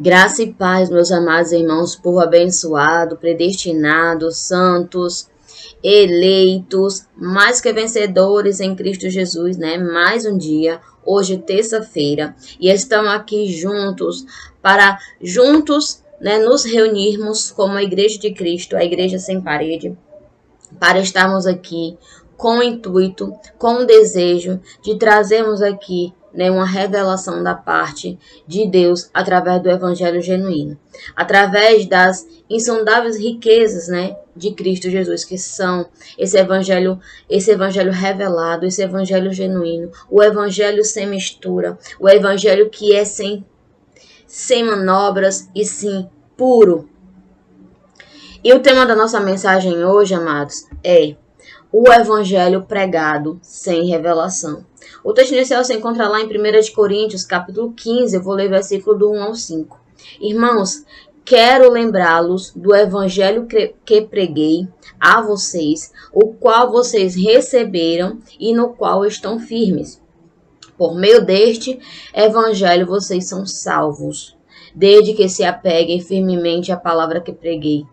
Graça e paz, meus amados irmãos, povo abençoado, predestinado, santos, eleitos, mais que vencedores em Cristo Jesus, né? Mais um dia, hoje terça-feira, e estamos aqui juntos para né, nos reunirmos como a Igreja de Cristo, a Igreja Sem Parede, para estarmos aqui com o intuito, com o desejo de trazermos aqui, né, uma revelação da parte de Deus através do Evangelho genuíno, através das insondáveis riquezas, né, de Cristo Jesus, que são esse evangelho revelado, esse evangelho genuíno, o evangelho sem mistura, o evangelho que é sem manobras e sim puro. E o tema da nossa mensagem hoje, amados, é o evangelho pregado sem revelação. O texto inicial se encontra lá em 1 Coríntios, capítulo 15, eu vou ler versículo do 1 ao 5. Irmãos, quero lembrá-los do evangelho que preguei a vocês, o qual vocês receberam e no qual estão firmes. Por meio deste evangelho vocês são salvos, desde que se apeguem firmemente à palavra que preguei.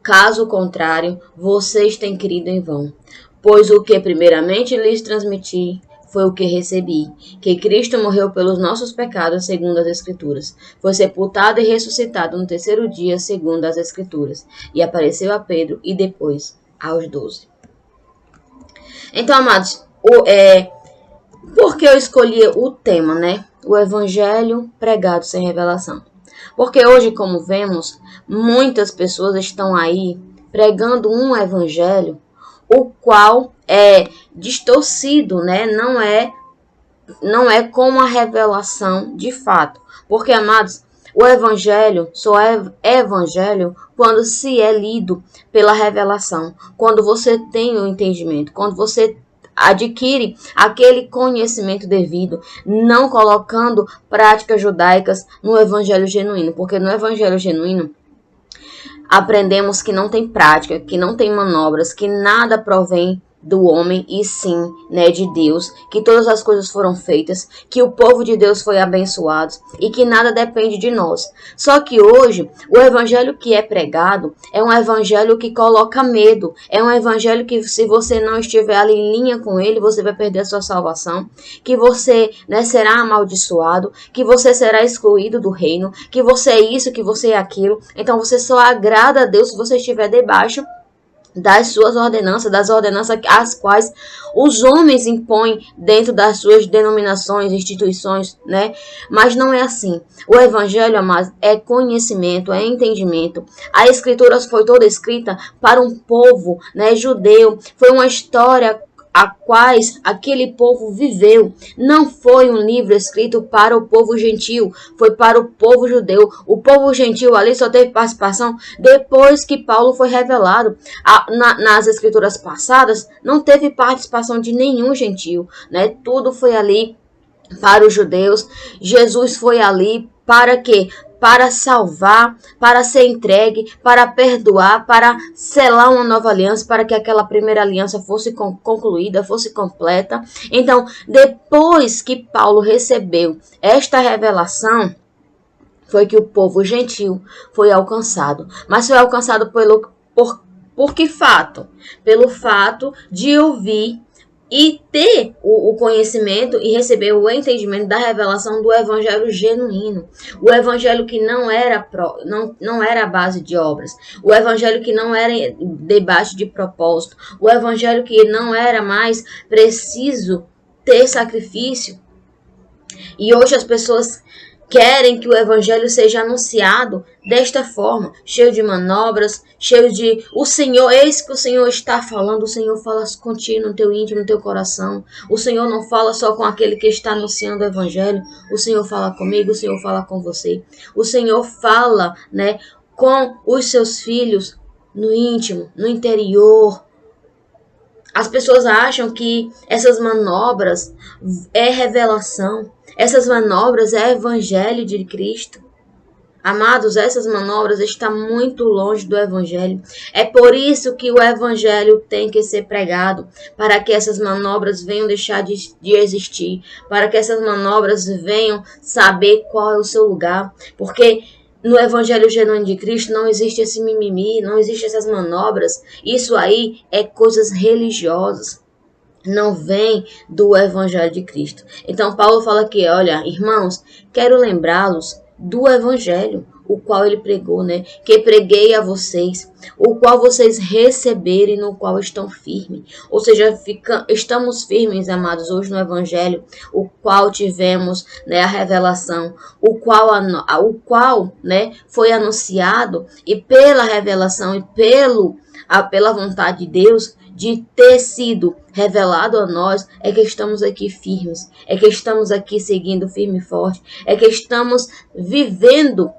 Caso contrário, vocês têm crido em vão. Pois o que primeiramente lhes transmiti foi o que recebi, que Cristo morreu pelos nossos pecados, segundo as Escrituras. Foi sepultado e ressuscitado no terceiro dia, segundo as Escrituras. E apareceu a Pedro e depois aos 12. Então, amados, por que eu escolhi o tema, né? O Evangelho pregado sem revelação. Porque hoje, como vemos, muitas pessoas estão aí pregando um evangelho, o qual é distorcido, né? Não é como a revelação de fato. Porque, amados, o evangelho só é evangelho quando se é lido pela revelação, quando você tem o entendimento, quando você adquire aquele conhecimento devido, não colocando práticas judaicas no evangelho genuíno, porque no evangelho genuíno aprendemos que não tem prática, que não tem manobras, que nada provém do homem e sim, né, de Deus, que todas as coisas foram feitas, que o povo de Deus foi abençoado e que nada depende de nós. Só que hoje, o evangelho que é pregado é um evangelho que coloca medo, é um evangelho que se você não estiver ali em linha com ele, você vai perder a sua salvação, que você, né, será amaldiçoado, que você será excluído do reino, que você é isso, que você é aquilo. Então você só agrada a Deus se você estiver debaixo das suas ordenanças, das ordenanças as quais os homens impõem dentro das suas denominações, instituições, né? Mas não é assim. O evangelho, amados, é conhecimento, é entendimento. A escritura foi toda escrita para um povo, né, judeu. Foi uma história a quais aquele povo viveu. Não foi um livro escrito para o povo gentil, foi para o povo judeu. O povo gentil ali só teve participação depois que Paulo foi revelado. Nas escrituras passadas, não teve participação de nenhum gentil, né? Tudo foi ali para os judeus. Jesus foi ali para quê? Para salvar, para ser entregue, para perdoar, para selar uma nova aliança, para que aquela primeira aliança fosse concluída, fosse completa. Então, depois que Paulo recebeu esta revelação, foi que o povo gentil foi alcançado. Mas foi alcançado por que fato? Pelo fato de ouvir e ter o conhecimento e receber o entendimento da revelação do evangelho genuíno. O evangelho que não era a base de obras. O evangelho que não era debaixo de propósito. O evangelho que não era mais preciso ter sacrifício. E hoje as pessoas querem que o evangelho seja anunciado desta forma, cheio de manobras, cheio de o Senhor, eis que o Senhor está falando, o Senhor fala contigo no teu íntimo, no teu coração. O Senhor não fala só com aquele que está anunciando o evangelho, o Senhor fala comigo, o Senhor fala com você. O Senhor fala, né, com os seus filhos no íntimo, no interior. As pessoas acham que essas manobras é revelação. Essas manobras é evangelho de Cristo. Amados, essas manobras estão muito longe do Evangelho. É por isso que o Evangelho tem que ser pregado, para que essas manobras venham deixar de existir, para que essas manobras venham saber qual é o seu lugar, porque no Evangelho genuíno de Cristo não existe esse mimimi, não existe essas manobras. Isso aí é coisas religiosas, não vem do Evangelho de Cristo. Então Paulo fala aqui, olha, irmãos, quero lembrá-los do Evangelho, o qual ele pregou, né? Que preguei a vocês, o qual vocês receberam e no qual estão firmes. Ou seja, estamos firmes, amados, hoje no Evangelho, o qual tivemos, né, a revelação, o qual, né, foi anunciado, e pela revelação e pela vontade de Deus, de ter sido revelado a nós, é que estamos aqui firmes, é que estamos aqui seguindo firme e forte, é que estamos vivendo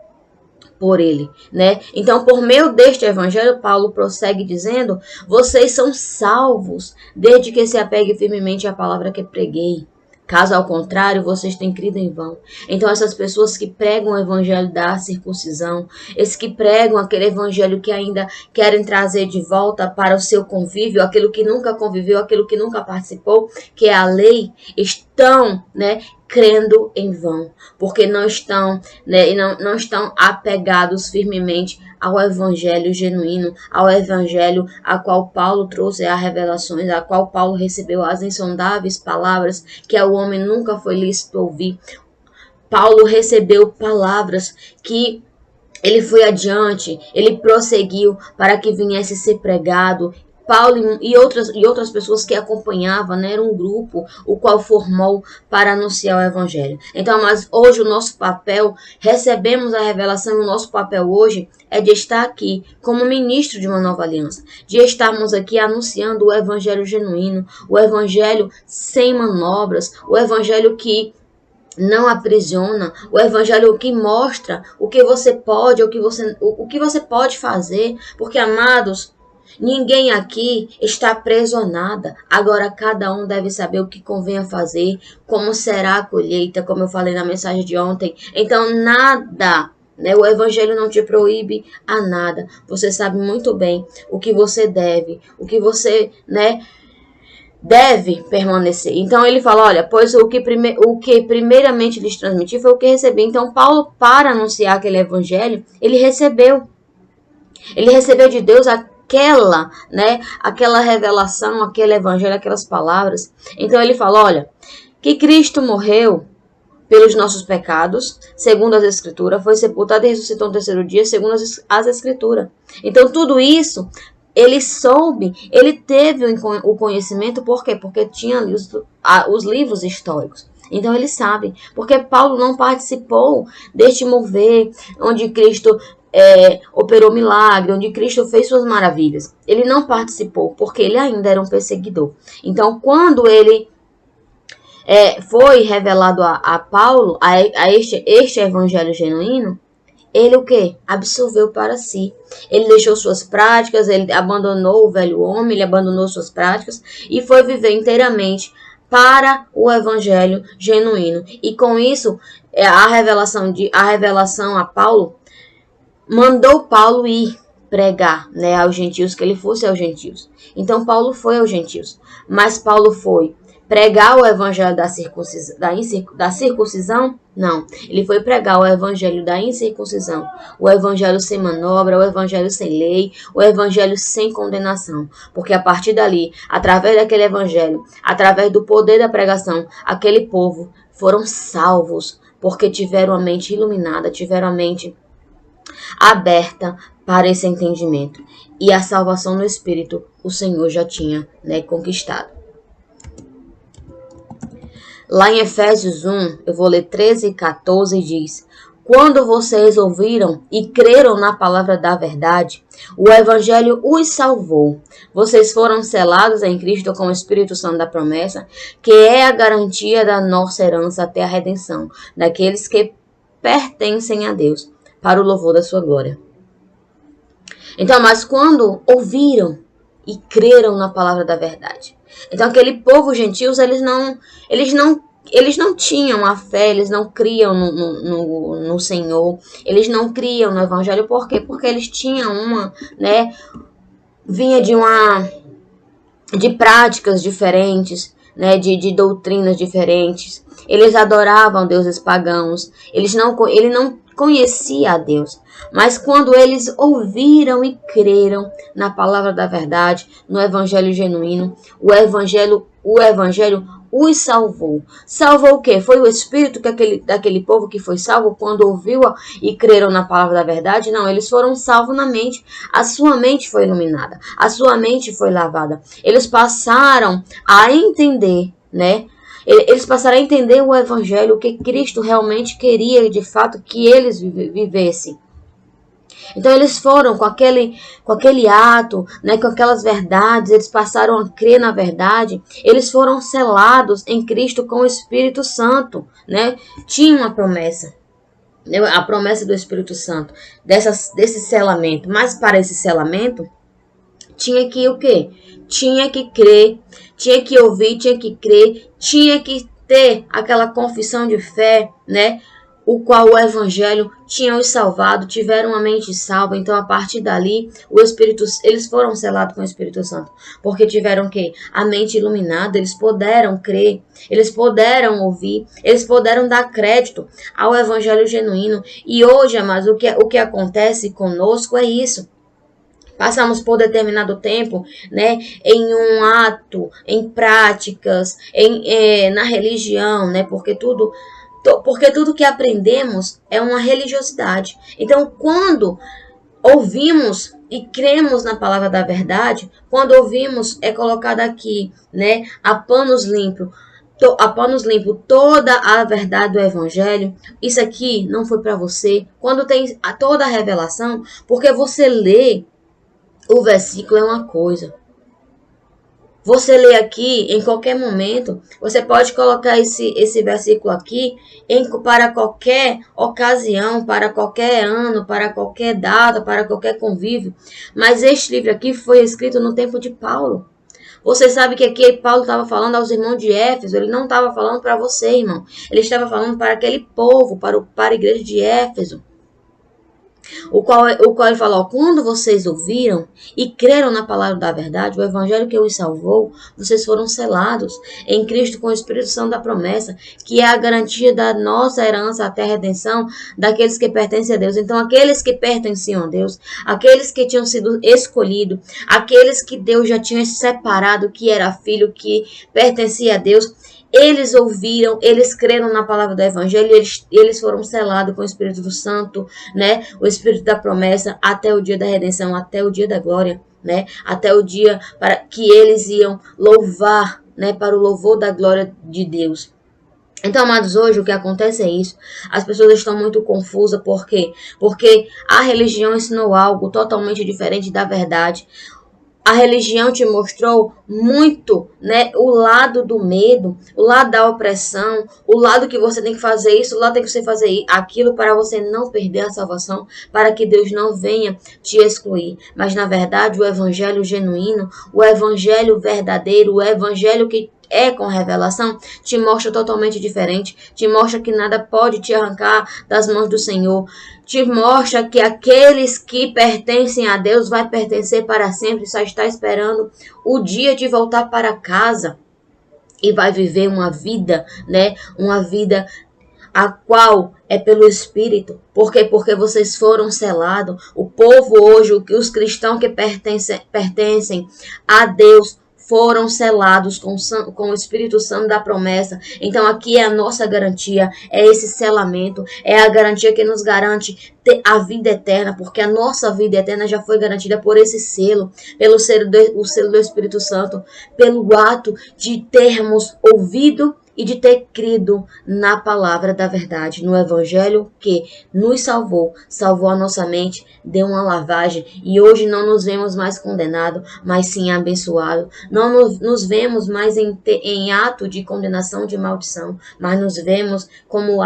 por ele, né? Então, por meio deste evangelho, Paulo prossegue dizendo, vocês são salvos, desde que se apegue firmemente à palavra que preguei. Caso ao contrário, vocês têm crido em vão. Então, essas pessoas que pregam o evangelho da circuncisão, esses que pregam aquele evangelho que ainda querem trazer de volta para o seu convívio, aquilo que nunca conviveu, aquilo que nunca participou, que é a lei, estão, né, crendo em vão, porque não estão, né, e não estão apegados firmemente ao evangelho genuíno, ao evangelho a qual Paulo trouxe as revelações, a qual Paulo recebeu as insondáveis palavras que ao homem nunca foi lícito ouvir. Paulo recebeu palavras que ele foi adiante, ele prosseguiu para que viesse ser pregado. Paulo e outras pessoas que acompanhavam, né, era um grupo o qual formou para anunciar o evangelho. Então, mas hoje o nosso papel, recebemos a revelação, o nosso papel hoje é de estar aqui como ministro de uma nova aliança, de estarmos aqui anunciando o evangelho genuíno, o evangelho sem manobras, o evangelho que não aprisiona, o evangelho que mostra o que você pode, o que você pode fazer, porque, amados, ninguém aqui está preso a nada. Agora cada um deve saber o que convém a fazer, como será a colheita, como eu falei na mensagem de ontem. Então nada, né? O evangelho não te proíbe a nada. Você sabe muito bem o que você deve, o que você, né, deve permanecer. Então ele fala, olha, pois o que primeiramente lhes transmiti foi o que recebi. Então Paulo, para anunciar aquele evangelho, ele recebeu de Deus aquela revelação, aquele evangelho, aquelas palavras. Então ele fala, olha, que Cristo morreu pelos nossos pecados, segundo as Escrituras, foi sepultado e ressuscitou no terceiro dia, segundo as Escrituras. Então tudo isso ele soube, ele teve o conhecimento, por quê? Porque tinha ali os livros históricos. Então ele sabe, porque Paulo não participou deste mover onde Cristo operou milagre, onde Cristo fez suas maravilhas. Ele não participou, porque ele ainda era um perseguidor. Então, quando ele foi revelado a Paulo, a este evangelho genuíno, ele o quê? Absorveu para si. Ele deixou suas práticas, ele abandonou o velho homem, ele abandonou suas práticas e foi viver inteiramente para o evangelho genuíno. E com isso, a revelação a Paulo mandou Paulo ir pregar, né, aos gentios, que ele fosse aos gentios. Então Paulo foi aos gentios, mas Paulo foi pregar o evangelho da circuncisão? Não, ele foi pregar o evangelho da incircuncisão, o evangelho sem manobra, o evangelho sem lei, o evangelho sem condenação, porque a partir dali, através daquele evangelho, através do poder da pregação, aquele povo foram salvos, porque tiveram a mente iluminada, tiveram a mente aberta para esse entendimento. E a salvação no Espírito o Senhor já tinha, né, conquistado. Lá em Efésios 1, eu vou ler 13 e 14, diz: quando vocês ouviram e creram na palavra da verdade, o Evangelho os salvou. Vocês foram selados em Cristo com o Espírito Santo da promessa, que é a garantia da nossa herança até a redenção, daqueles que pertencem a Deus, para o louvor da sua glória. Então, mas quando ouviram e creram na palavra da verdade. Então, aquele povo gentios, eles não Eles não tinham a fé, eles não criam no Senhor, eles não criam no Evangelho. Por quê? Porque eles tinham vinha de práticas diferentes, né, de doutrinas diferentes. Eles adoravam deuses pagãos, ele não conhecia a Deus. Mas quando eles ouviram e creram na palavra da verdade, no evangelho genuíno, o evangelho os salvou. Salvou o quê? Foi o espírito daquele povo que foi salvo quando ouviu e creram na palavra da verdade? Não, eles foram salvos na mente. A sua mente foi iluminada. A sua mente foi lavada. Eles passaram a entender, né? Eles passaram a entender o evangelho, o que Cristo realmente queria de fato que eles vivessem. Então eles foram com aquele ato, né, com aquelas verdades, eles passaram a crer na verdade, eles foram selados em Cristo com o Espírito Santo, né? Tinha uma promessa, né, a promessa do Espírito Santo, desse selamento. Mas para esse selamento, tinha que o quê? Tinha que crer, tinha que ouvir, tinha que crer, tinha que ter aquela confissão de fé, né? O qual o evangelho tinha os salvado, tiveram a mente salva. Então, a partir dali, eles foram selados com o Espírito Santo, porque tiveram o quê? A mente iluminada, eles puderam crer, eles puderam ouvir, eles puderam dar crédito ao evangelho genuíno. E hoje, amados, o que acontece conosco é isso. Passamos por determinado tempo, né, em um ato, em práticas, na religião, né, porque tudo que aprendemos é uma religiosidade. Então, quando ouvimos e cremos na palavra da verdade, quando ouvimos, é colocado aqui, né, a panos limpo toda a verdade do evangelho. Isso aqui não foi para você. Quando tem toda a revelação, porque você lê o versículo é uma coisa. Você lê aqui, em qualquer momento, você pode colocar esse versículo aqui para qualquer ocasião, para qualquer ano, para qualquer data, para qualquer convívio. Mas este livro aqui foi escrito no tempo de Paulo. Você sabe que aqui Paulo estava falando aos irmãos de Éfeso, ele não estava falando para você, irmão. Ele estava falando para aquele povo, para a igreja de Éfeso. O qual ele falou, quando vocês ouviram e creram na palavra da verdade, o evangelho que os salvou, vocês foram selados em Cristo com o Espírito Santo da promessa, que é a garantia da nossa herança até a redenção daqueles que pertencem a Deus. Então, aqueles que pertenciam a Deus, aqueles que tinham sido escolhidos, aqueles que Deus já tinha separado, que era filho, que pertencia a Deus, eles ouviram, eles creram na palavra do evangelho, eles foram selados com o Espírito do Santo, né? O Espírito da promessa até o dia da redenção, até o dia da glória, né? Até o dia para que eles iam louvar, né? Para o louvor da glória de Deus. Então, amados, hoje o que acontece é isso. As pessoas estão muito confusas. Por quê? Porque a religião ensinou algo totalmente diferente da verdade. A religião te mostrou muito, né, o lado do medo, o lado da opressão, o lado que você tem que fazer isso, o lado que você fazer aquilo para você não perder a salvação, para que Deus não venha te excluir. Mas, na verdade, o evangelho genuíno, o evangelho verdadeiro, o evangelho que é com revelação, te mostra totalmente diferente, te mostra que nada pode te arrancar das mãos do Senhor, te mostra que aqueles que pertencem a Deus vai pertencer para sempre, só está esperando o dia de voltar para casa e vai viver uma vida, né, uma vida a qual é pelo Espírito. Por quê? Porque vocês foram selados. O povo hoje, os cristãos que pertencem a Deus, foram selados com o Espírito Santo da promessa. Então aqui é a nossa garantia, é esse selamento, é a garantia que nos garante a vida eterna, porque a nossa vida eterna já foi garantida por esse selo, pelo selo do Espírito Santo, pelo ato de termos ouvido e de ter crido na palavra da verdade, no evangelho que nos salvou a nossa mente, deu uma lavagem e hoje não nos vemos mais condenados, mas sim abençoados. Não nos vemos mais em ato de condenação, de maldição, mas nos vemos como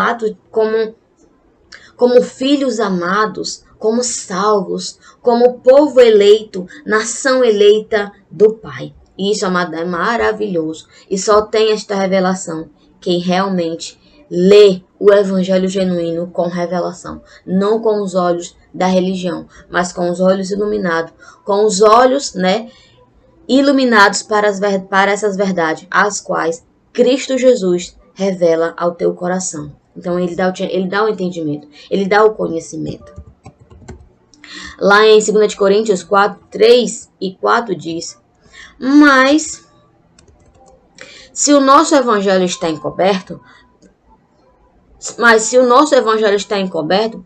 filhos amados, como salvos, como povo eleito, nação eleita do Pai. Isso, amado, é maravilhoso. E só tem esta revelação quem realmente lê o evangelho genuíno com revelação, não com os olhos da religião, mas com os olhos iluminados, com os olhos, né, iluminados para essas verdades, as quais Cristo Jesus revela ao teu coração. Então ele dá o entendimento, ele dá o conhecimento. Lá em 2 Coríntios 4, 3 e 4 diz: mas se o nosso evangelho está encoberto,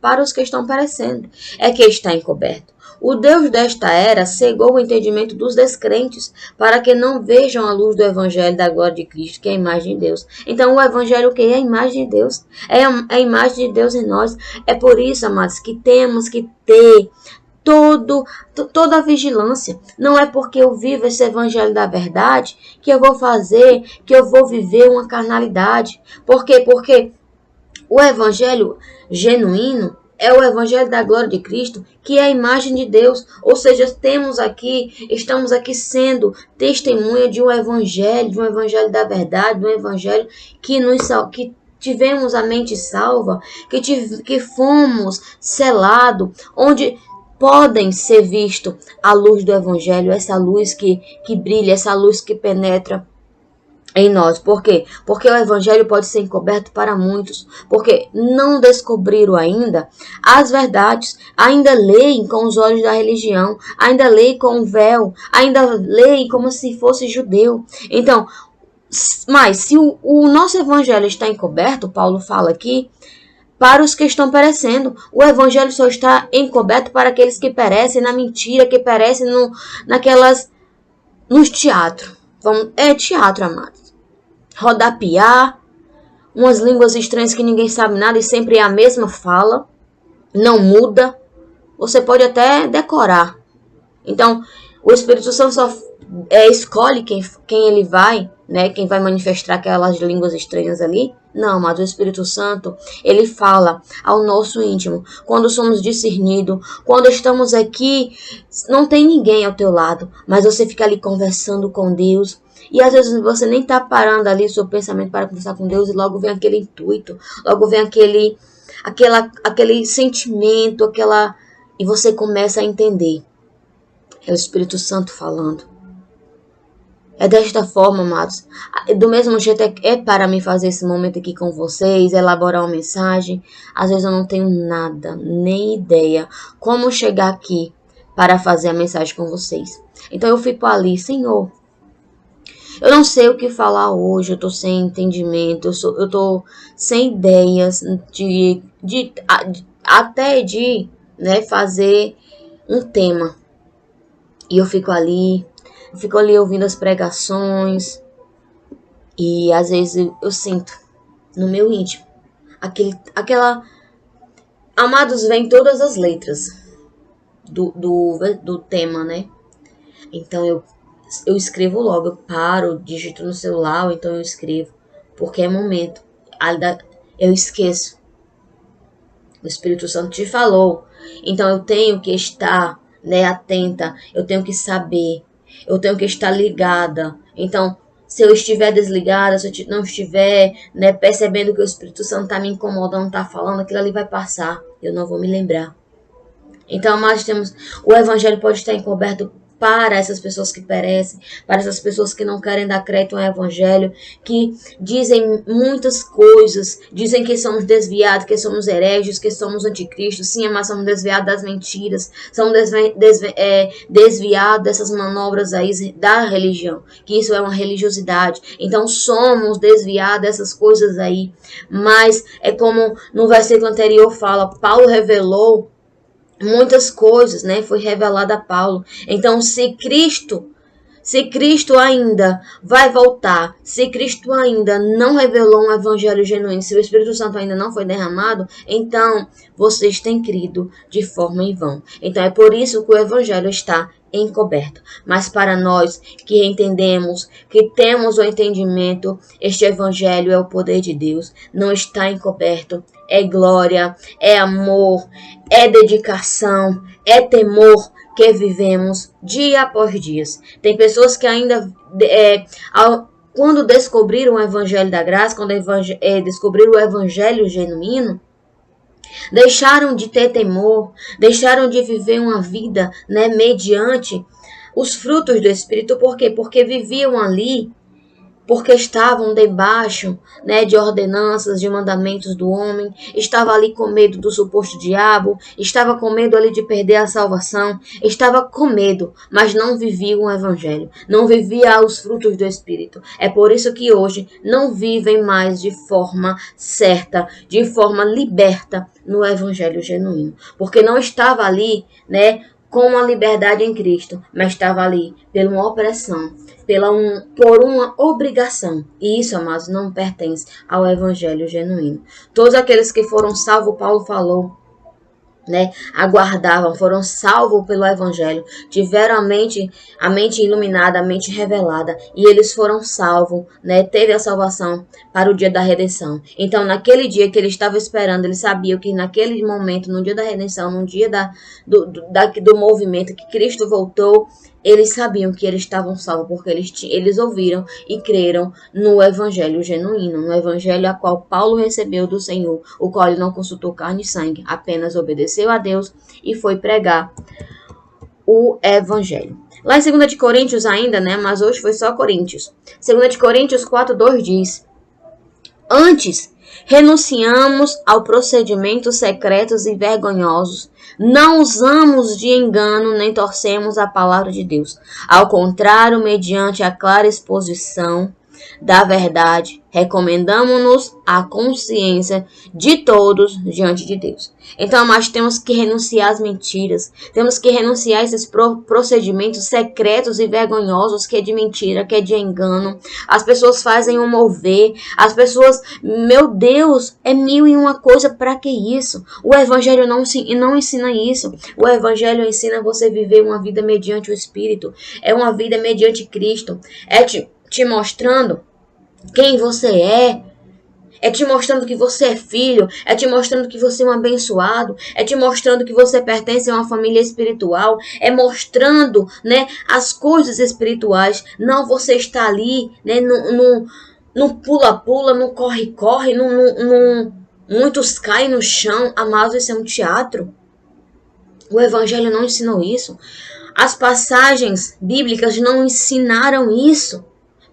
para os que estão perecendo, é que está encoberto. O Deus desta era cegou o entendimento dos descrentes, para que não vejam a luz do evangelho da glória de Cristo, que é a imagem de Deus. Então, o evangelho, o que é a imagem de Deus? É a imagem de Deus em nós. É por isso, amados, que temos que ter toda a vigilância. Não é porque eu vivo esse evangelho da verdade que eu vou viver uma carnalidade. Por quê? Porque o evangelho genuíno é o evangelho da glória de Cristo, que é a imagem de Deus. Ou seja, estamos aqui sendo testemunha de um evangelho da verdade, de um evangelho que tivemos a mente salva, que fomos selados, onde podem ser visto a luz do evangelho, essa luz que brilha, essa luz que penetra em nós. Por quê? Porque o evangelho pode ser encoberto para muitos, porque não descobriram ainda as verdades, ainda leem com os olhos da religião, ainda leem com o véu, ainda leem como se fosse judeu. Então, mas se o nosso evangelho está encoberto, Paulo fala aqui, para os que estão perecendo. O evangelho só está encoberto para aqueles que perecem na mentira, que perecem nos teatros. É teatro, amados. Rodapiar, umas línguas estranhas que ninguém sabe nada e sempre é a mesma fala, não muda. Você pode até decorar. Então, o Espírito Santo só escolhe quem ele vai, né? Quem vai manifestar aquelas línguas estranhas ali. Não, mas o Espírito Santo, ele fala ao nosso íntimo. Quando somos discernidos, quando estamos aqui, não tem ninguém ao teu lado, mas você fica ali conversando com Deus. E às vezes você nem está parando ali o seu pensamento para conversar com Deus e logo vem aquele intuito, logo vem aquele sentimento, e você começa a entender. É o Espírito Santo falando. É desta forma, amados. Do mesmo jeito é para mim fazer esse momento aqui com vocês, elaborar uma mensagem. Às vezes eu não tenho nada, nem ideia como chegar aqui para fazer a mensagem com vocês. Então eu fico ali, Senhor, eu não sei o que falar hoje, eu tô sem entendimento, eu tô sem ideias até de fazer um tema. E eu fico ali ouvindo as pregações e às vezes eu sinto no meu íntimo amados, vem todas as letras do tema, né? Então eu escrevo logo, eu paro, digito no celular, ou então eu escrevo, porque é momento. Eu esqueço. O Espírito Santo te falou. Então eu tenho que estar, atenta, eu tenho que saber, eu tenho que estar ligada. Então, se eu estiver desligada, se eu não estiver percebendo que o Espírito Santo está me incomodando, está falando, aquilo ali vai passar. Eu não vou me lembrar. Então, nós temos... O Evangelho pode estar encoberto para essas pessoas que perecem, para essas pessoas que não querem dar crédito ao Evangelho, que dizem muitas coisas, dizem que somos desviados, que somos hereges, que somos anticristos. Sim, mas somos desviados das mentiras, somos desviados dessas manobras aí da religião, que isso é uma religiosidade. Então somos desviados dessas coisas aí, mas é como no versículo anterior fala, Paulo revelou muitas coisas, foi revelada a Paulo. Então, se Cristo ainda vai voltar, se Cristo ainda não revelou um evangelho genuíno, se o Espírito Santo ainda não foi derramado, então vocês têm crido de forma em vão. Então é por isso que o evangelho está encoberto. Mas para nós que entendemos, que temos o entendimento, este evangelho é o poder de Deus, não está encoberto. É glória, é amor, é dedicação, é temor que vivemos dia após dia. Tem pessoas que ainda quando descobriram o evangelho da graça, quando descobriram o evangelho genuíno, deixaram de ter temor, deixaram de viver uma vida, né, mediante os frutos do Espírito. Por quê? Porque viviam ali, porque estavam debaixo, né, de ordenanças, de mandamentos do homem, estava ali com medo do suposto diabo, estava com medo ali de perder a salvação, estava com medo, mas não vivia o evangelho, não vivia os frutos do Espírito. É por isso que hoje não vivem mais de forma certa, de forma liberta no evangelho genuíno, porque não estava ali, né, com a liberdade em Cristo, mas estava ali pela uma opressão, por uma obrigação. E isso, amados, não pertence ao evangelho genuíno. Todos aqueles que foram salvos, Paulo falou, né, aguardavam, foram salvos pelo evangelho, tiveram a mente iluminada, a mente revelada, e eles foram salvos, né, teve a salvação para o dia da redenção. Então, naquele dia que ele estava esperando, ele sabia que naquele momento, no dia da redenção, no dia do movimento que Cristo voltou, eles sabiam que eles estavam salvos, porque eles ouviram e creram no evangelho genuíno, no evangelho a qual Paulo recebeu do Senhor, o qual ele não consultou carne e sangue, apenas obedeceu a Deus e foi pregar o evangelho. Lá em 2 de Coríntios ainda, né, mas hoje foi só Coríntios. 2 de Coríntios 4:2 diz: antes, renunciamos ao procedimentos secretos e vergonhosos. Não usamos de engano nem torcemos a palavra de Deus. Ao contrário, mediante a clara exposição da verdade, recomendamos-nos à consciência de todos diante de Deus. Então, mas temos que renunciar às mentiras, temos que renunciar a esses procedimentos secretos e vergonhosos, que é de mentira, que é de engano. As pessoas fazem um mover, as pessoas, meu Deus, é mil e uma coisa, para que isso? O evangelho não ensina isso. O evangelho ensina você viver uma vida mediante o Espírito, é uma vida mediante Cristo, é te mostrando quem você é te mostrando que você é filho, é te mostrando que você é um abençoado, é te mostrando que você pertence a uma família espiritual, é mostrando, né, as coisas espirituais. Não você está ali, né, no pula-pula, no corre-corre, muitos caem no chão. Amados, isso é um teatro. O evangelho não ensinou isso. As passagens bíblicas não ensinaram isso.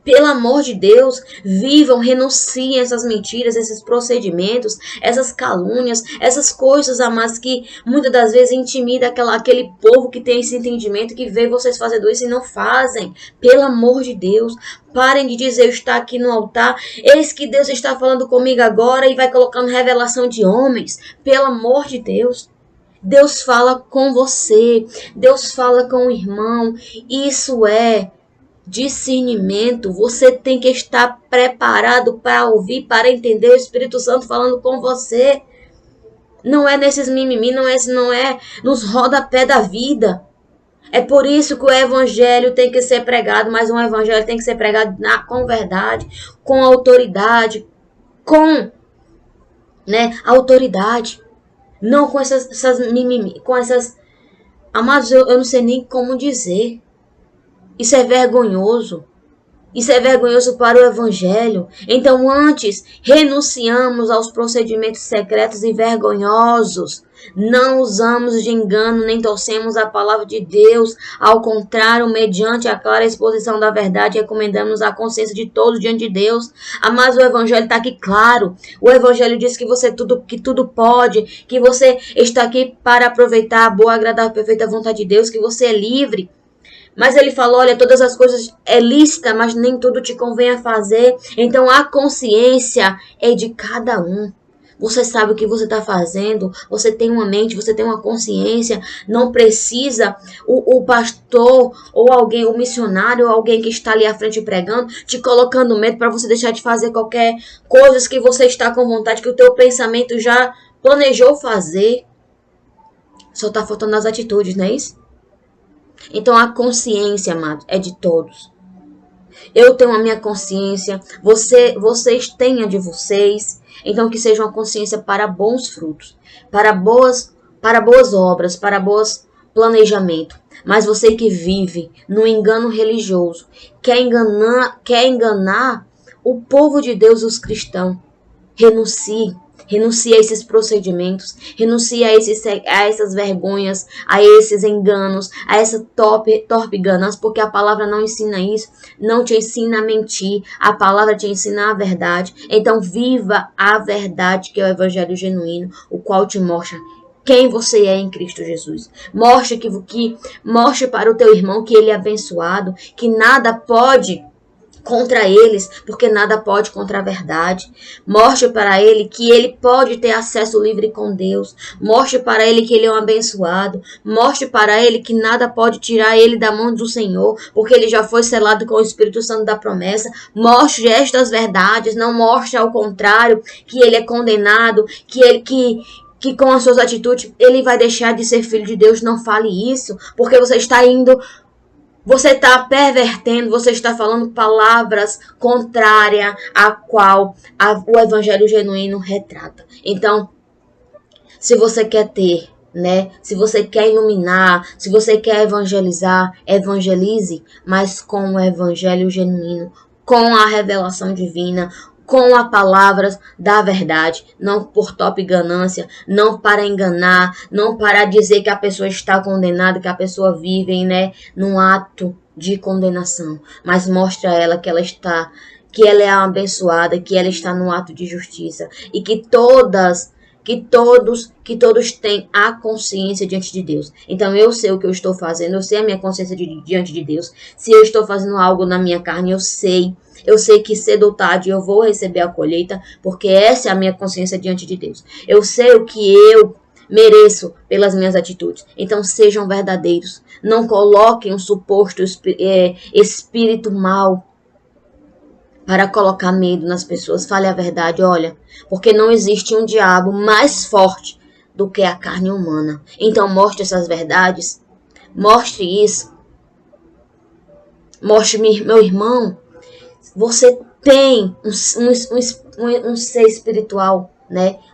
Pelo amor de Deus, vivam, renunciem a essas mentiras, esses procedimentos, essas calúnias, essas coisas, amadas, que muitas das vezes intimida aquele povo que tem esse entendimento, que vê vocês fazendo isso e não fazem. Pelo amor de Deus, parem de dizer: eu estou aqui no altar, eis que Deus está falando comigo agora, e vai colocando revelação de homens. Pelo amor de Deus. Deus fala com você, Deus fala com o irmão. Isso é discernimento. Você tem que estar preparado para ouvir, para entender o Espírito Santo falando com você. Não é nesses mimimi, não é nos rodapé da vida. É por isso que o evangelho tem que ser pregado, mas um evangelho tem que ser pregado com verdade, com autoridade, com, né, autoridade. Não com essas mimimi, com essas... Amados, eu não sei nem como dizer. Isso é vergonhoso. Isso é vergonhoso para o evangelho. Então, antes, renunciamos aos procedimentos secretos e vergonhosos. Não usamos de engano, nem torcemos a palavra de Deus. Ao contrário, mediante a clara exposição da verdade, recomendamos a consciência de todos diante de Deus. Mas o evangelho está aqui claro. O evangelho diz que que tudo pode, que você está aqui para aproveitar a boa, agradável, perfeita vontade de Deus, que você é livre. Mas ele falou: olha, todas as coisas é lícita, mas nem tudo te convém a fazer. Então a consciência é de cada um. Você sabe o que você está fazendo, você tem uma mente, você tem uma consciência. Não precisa o pastor ou alguém, o missionário ou alguém que está ali à frente pregando, te colocando medo para você deixar de fazer qualquer coisa que você está com vontade, que o teu pensamento já planejou fazer. Só está faltando as atitudes, não é isso? Então a consciência, amado, é de todos. Eu tenho a minha consciência, vocês têm a de vocês. Então que seja uma consciência para bons frutos, para boas obras, para boas planejamento. Mas você que vive no engano religioso, quer enganar o povo de Deus, os cristãos, renuncie. Renuncie a esses procedimentos, renuncie a essas vergonhas, a esses enganos, a essa torpe ganância, porque a palavra não ensina isso, não te ensina a mentir, a palavra te ensina a verdade. Então viva a verdade, que é o evangelho genuíno, o qual te mostra quem você é em Cristo Jesus. Mostre para o teu irmão que ele é abençoado, que nada pode contra eles, porque nada pode contra a verdade. Mostre para ele que ele pode ter acesso livre com Deus. Mostre para ele que ele é um abençoado. Mostre para ele que nada pode tirar ele da mão do Senhor, porque ele já foi selado com o Espírito Santo da promessa. Mostre estas verdades, não mostre ao contrário, que ele é condenado, que com as suas atitudes ele vai deixar de ser filho de Deus. Não fale isso, porque você está pervertendo, você está falando palavras contrárias a qual o evangelho genuíno retrata. Então, se você quer ter, se você quer iluminar, se você quer evangelizar, evangelize, mas com o evangelho genuíno, com a revelação divina, com as palavras da verdade, não por top ganância, não para enganar, não para dizer que a pessoa está condenada, que a pessoa vive, num ato de condenação, mas mostra a ela que ela é abençoada, que ela está no ato de justiça e que todos têm a consciência diante de Deus. Então eu sei o que eu estou fazendo, eu sei a minha consciência diante de Deus. Se eu estou fazendo algo na minha carne, eu sei que cedo ou tarde eu vou receber a colheita, porque essa é a minha consciência diante de Deus. Eu sei o que eu mereço pelas minhas atitudes. Então sejam verdadeiros. Não coloquem um suposto espírito mau para colocar medo nas pessoas. Fale a verdade, olha, porque não existe um diabo mais forte do que a carne humana. Então mostre essas verdades, mostre isso. Mostre, meu irmão, você tem um ser espiritual,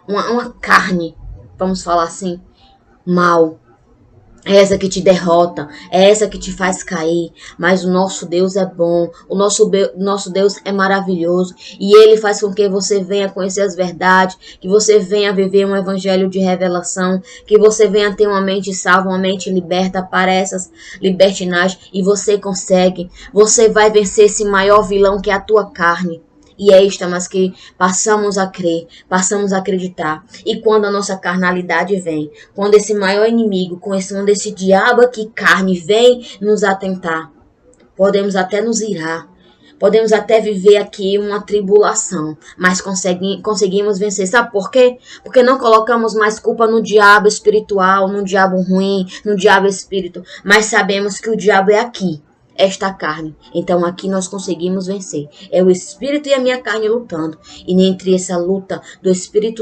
uma carne, vamos falar assim, mal. É essa que te derrota, é essa que te faz cair, mas o nosso Deus é bom, o nosso Deus é maravilhoso, e Ele faz com que você venha conhecer as verdades, que você venha viver um evangelho de revelação, que você venha ter uma mente salva, uma mente liberta para essas libertinagens, e você consegue, você vai vencer esse maior vilão que é a tua carne. E é isto, mas que passamos a crer, passamos a acreditar. E quando a nossa carnalidade vem, quando esse maior inimigo, quando esse diabo aqui, carne, vem nos atentar, podemos até nos irar, podemos até viver aqui uma tribulação, mas conseguimos vencer. Sabe por quê? Porque não colocamos mais culpa no diabo espiritual, no diabo ruim, no diabo espírito, mas sabemos que o diabo é aqui. Esta carne. Então aqui nós conseguimos vencer. É o espírito e a minha carne lutando. E entre essa luta do espírito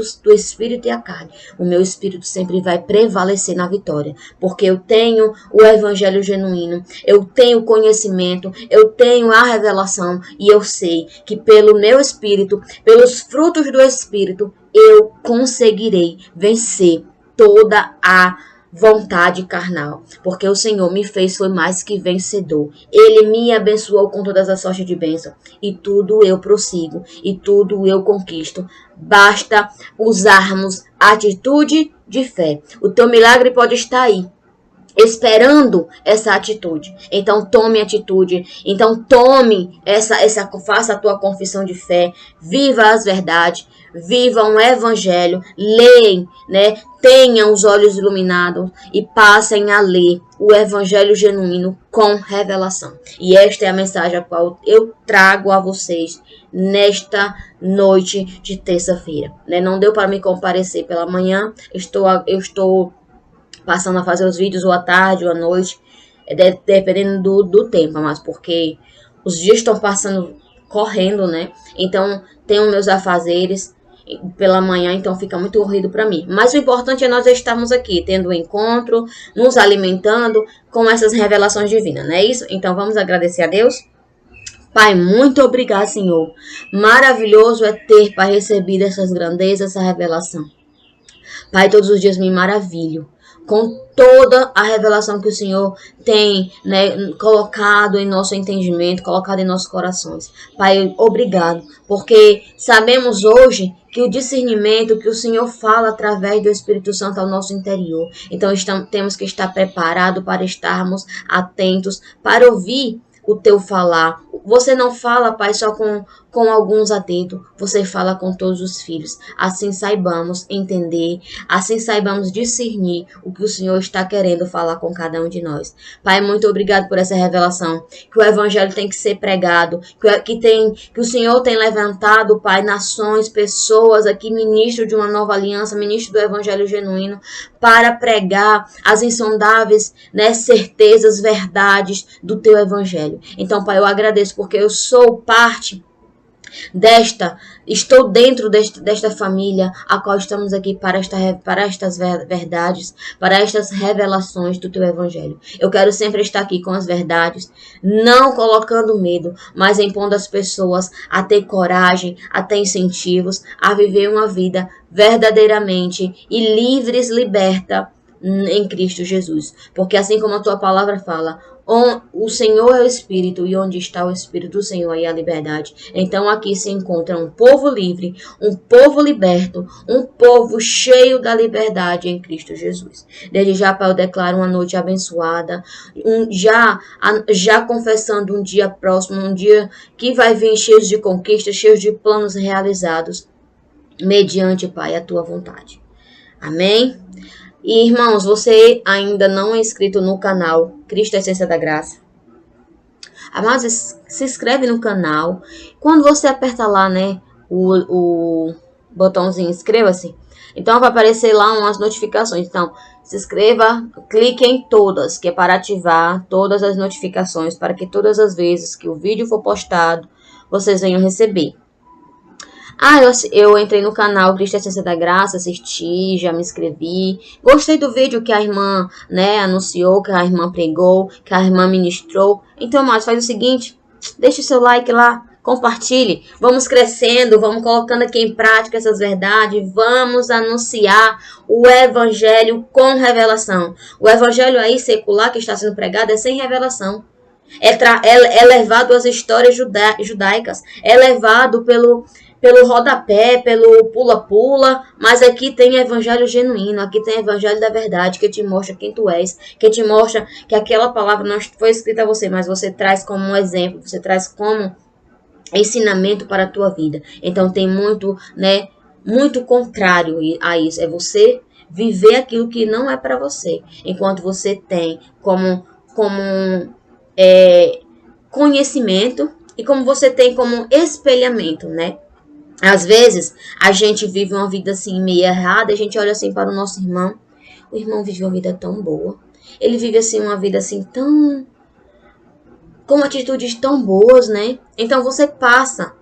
e a carne, o meu espírito sempre vai prevalecer na vitória. Porque eu tenho o evangelho genuíno, eu tenho o conhecimento, eu tenho a revelação e eu sei que pelo meu espírito, pelos frutos do espírito, eu conseguirei vencer toda a vontade carnal, porque o Senhor me fez foi mais que vencedor. Ele me abençoou com todas as sortes de bênção, e tudo eu prossigo, e tudo eu conquisto. Basta usarmos atitude de fé. O teu milagre pode estar aí, esperando essa atitude. Então tome atitude, então faça a tua confissão de fé, viva as verdades, viva um evangelho, leem, tenham os olhos iluminados e passem a ler o evangelho genuíno com revelação. E esta é a mensagem a qual eu trago a vocês nesta noite de terça-feira. Não deu para me comparecer pela manhã, eu estou passando a fazer os vídeos ou à tarde ou à noite, dependendo do tempo, mas porque os dias estão passando correndo, Então, tenho meus afazeres pela manhã, então fica muito corrido para mim. Mas o importante é nós estarmos aqui, tendo um encontro, nos alimentando com essas revelações divinas, não é isso? Então, vamos agradecer a Deus. Pai, muito obrigado, Senhor. Maravilhoso é ter, Pai, recebido essas grandezas, essa revelação. Pai, todos os dias me maravilho com toda a revelação que o Senhor tem, né, colocado em nosso entendimento, colocado em nossos corações. Pai, obrigado, porque sabemos hoje que o discernimento que o Senhor fala através do Espírito Santo ao nosso interior. Então temos que estar preparados para estarmos atentos, para ouvir o teu falar. Você não fala, Pai, só com alguns a dedo. Você fala com todos os filhos. Assim saibamos entender, assim saibamos discernir o que o Senhor está querendo falar com cada um de nós. Pai, muito obrigado por essa revelação. Que o Evangelho tem que ser pregado, que o Senhor tem levantado, Pai, nações, pessoas aqui, ministro de uma nova aliança, ministro do Evangelho genuíno, para pregar as insondáveis, né, certezas, verdades do teu Evangelho. Então, Pai, eu agradeço porque eu sou parte estou dentro desta família, a qual estamos aqui para estas verdades, para estas revelações do teu Evangelho. Eu quero sempre estar aqui com as verdades, não colocando medo, mas impondo as pessoas a ter coragem, a ter incentivos, a viver uma vida verdadeiramente e livres, liberta em Cristo Jesus. Porque assim como a tua palavra fala, o Senhor é o Espírito, e onde está o Espírito do Senhor aí a liberdade. Então aqui se encontra um povo livre, um povo liberto, um povo cheio da liberdade em Cristo Jesus. Desde já, Pai, eu declaro uma noite abençoada, já confessando um dia próximo, um dia que vai vir cheio de conquistas, cheio de planos realizados, mediante, Pai, a tua vontade. Amém? E, irmãos, você ainda não é inscrito no canal Cristo Essência da Graça? Amados, se inscreve no canal. Quando você aperta lá, né, o botãozinho inscreva-se, então vai aparecer lá umas notificações. Então, se inscreva, clique em todas, que é para ativar todas as notificações, para que todas as vezes que o vídeo for postado, vocês venham receber. Eu entrei no canal Cristo Essência da Graça, assisti, já me inscrevi. Gostei do vídeo que a irmã, né, anunciou, que a irmã pregou, que a irmã ministrou. Então, mas faz o seguinte, deixa o seu like lá, compartilhe. Vamos crescendo, vamos colocando aqui em prática essas verdades. Vamos anunciar o Evangelho com revelação. O Evangelho aí secular que está sendo pregado é sem revelação. É levado às histórias judaicas, é levado pelo rodapé, pelo pula-pula, mas aqui tem evangelho genuíno, aqui tem evangelho da verdade, que te mostra quem tu és, que te mostra que aquela palavra não foi escrita a você, mas você traz como um exemplo, você traz como ensinamento para a tua vida. Então tem muito, né, muito contrário a isso, é você viver aquilo que não é para você, enquanto você tem como conhecimento e como você tem como espelhamento, né? Às vezes, a gente vive uma vida assim, meio errada, a gente olha assim para o nosso irmão. O irmão vive uma vida tão boa. Ele vive assim, uma vida assim, com atitudes tão boas, né? Então, você passa,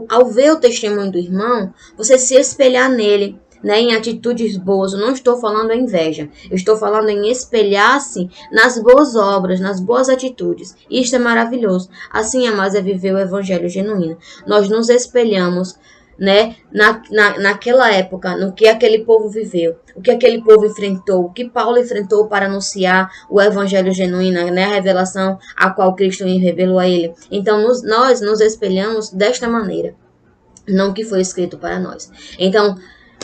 ao ver o testemunho do irmão, você se espelhar nele, né, em atitudes boas. Eu não estou falando em inveja, eu estou falando em espelhar-se nas boas obras, nas boas atitudes. Isto é maravilhoso. Assim, amados, é viver o Evangelho genuíno. Nós nos espelhamos, né, naquela época, no que aquele povo viveu, o que aquele povo enfrentou, o que Paulo enfrentou para anunciar o Evangelho genuíno, né, a revelação a qual Cristo revelou a ele. Então, nós nos espelhamos desta maneira, não que foi escrito para nós. Então,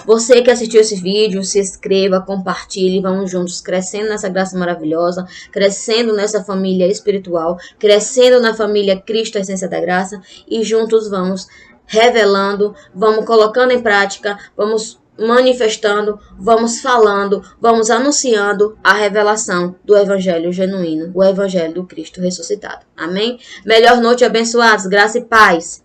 você que assistiu esse vídeo, se inscreva, compartilhe, vamos juntos crescendo nessa graça maravilhosa, crescendo nessa família espiritual, crescendo na família Cristo, a Essência da Graça, e juntos vamos revelando, vamos colocando em prática, vamos manifestando, vamos falando, vamos anunciando a revelação do Evangelho genuíno, o Evangelho do Cristo ressuscitado. Amém? Melhor noite, abençoados, graça e paz.